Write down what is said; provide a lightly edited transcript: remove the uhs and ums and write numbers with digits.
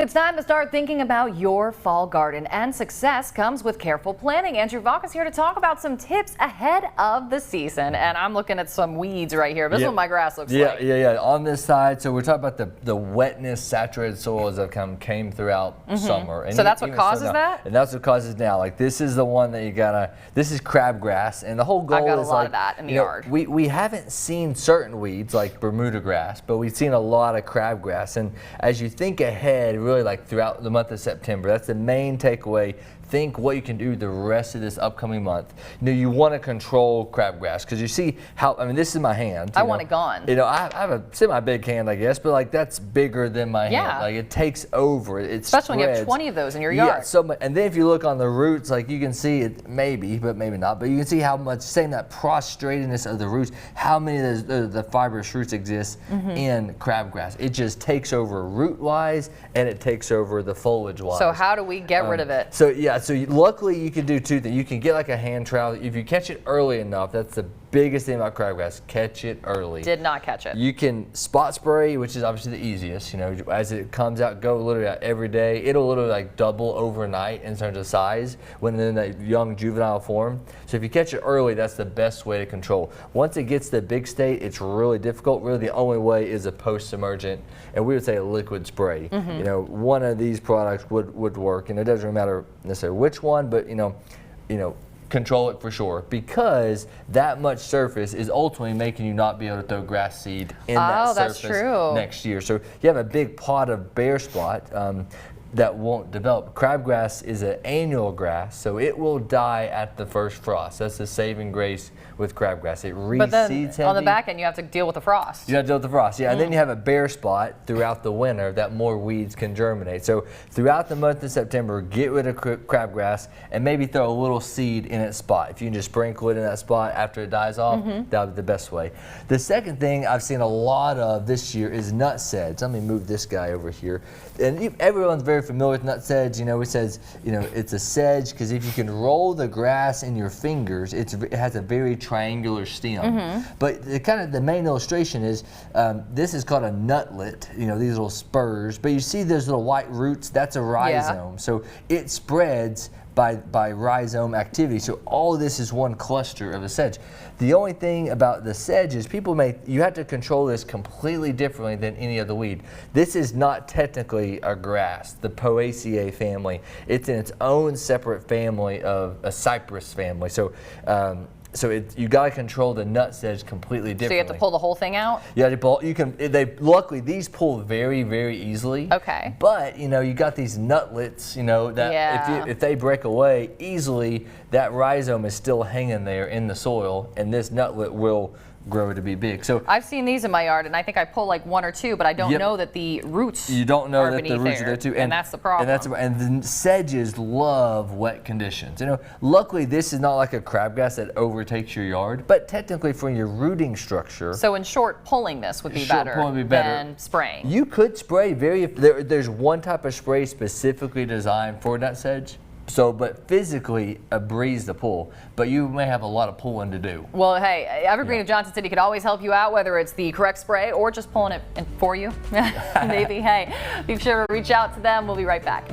It's time to start thinking about your fall garden, and success comes with careful planning. Valk is here to talk about some tips ahead of the season, and I'm looking at some weeds right here. This is what my grass looks like. Yeah. On this side, so we're talking about the wetness, saturated soils that came throughout summer. And so that's what causes that? And that's what causes now. Like, this is the one that you gotta, this is crabgrass, and the whole goal is, I've got a lot of that in the yard. We haven't seen certain weeds like Bermuda grass, but we've seen a lot of crabgrass. And as you think ahead, really like throughout the month of September, that's the main takeaway. Think what you can do the rest of this upcoming month. You want to control crabgrass because you see how, this is my hand. I want it gone. I have a semi-big hand, I guess, but like that's bigger than my hand. Like, it takes over. It especially when you have spreads. 20 of those in your yard. Yeah, so much. And then if you look on the roots, like you can see it, maybe, but maybe not, but you can see how much, saying that prostratedness of the roots, how many of the fibrous roots exist in crabgrass. It just takes over root-wise, and it takes over the foliage-wise. So how do we get rid of it? So luckily you can do two things. You can get like a hand trowel. If you catch it early enough, that's the biggest thing about crabgrass. Catch it early. Did not catch it. You can spot spray, which is obviously the easiest. As it comes out, go literally out every day. It'll literally like double overnight in terms of size when in that young juvenile form. So if you catch it early, that's the best way to control. Once it gets to the big state, it's really difficult. Really, the only way is a post-submergent, and we would say a liquid spray. One of these products would work, and it doesn't matter necessarily which one, but control it for sure, because that much surface is ultimately making you not be able to throw grass seed in that surface next year. So you have a big pot of bare spot that won't develop. Crabgrass is an annual grass, so it will die at the first frost. That's the saving grace with crabgrass. It reseeds but then heavy. On the back end, you have to deal with the frost. You have to deal with the frost, yeah. And then you have a bare spot throughout the winter that more weeds can germinate. So throughout the month of September, get rid of crabgrass and maybe throw a little seed in its spot. If you can just sprinkle it in that spot after it dies off, that would be the best way. The second thing I've seen a lot of this year is nut sedge. Let me move this guy over here. And everyone's very familiar with nut sedge. It says, it's a sedge because if you can roll the grass in your fingers, it has a very triangular stem. But the main illustration is, this is called a nutlet, these little spurs. But you see those little white roots, that's a rhizome. So it spreads by rhizome activity. So all of this is one cluster of a sedge. The only thing about the sedge is you have to control this completely differently than any other weed. This is not technically a grass, the Poaceae family. It's in its own separate family of a cypress family. So you got to control the nut sedge completely differently. So you have to pull the whole thing out? Yeah, luckily these pull very, very easily. Okay. But you got these nutlets, that if they break away easily, that rhizome is still hanging there in the soil, and this nutlet will grow to be big. So I've seen these in my yard, and I think I pull like one or two, but I don't know that the roots. You don't know are that the roots are there too, and that's the problem. And the sedges love wet conditions. Luckily this is not like a crabgrass that overtakes your yard, but technically for your rooting structure. So in short, pulling this would be better than spraying. You could spray there's one type of spray specifically designed for nut sedge. But physically a breeze to pull, but you may have a lot of pulling to do. Well, hey, Evergreen of Johnson City could always help you out, whether it's the correct spray or just pulling it for you. Maybe. Hey, be sure to reach out to them. We'll be right back.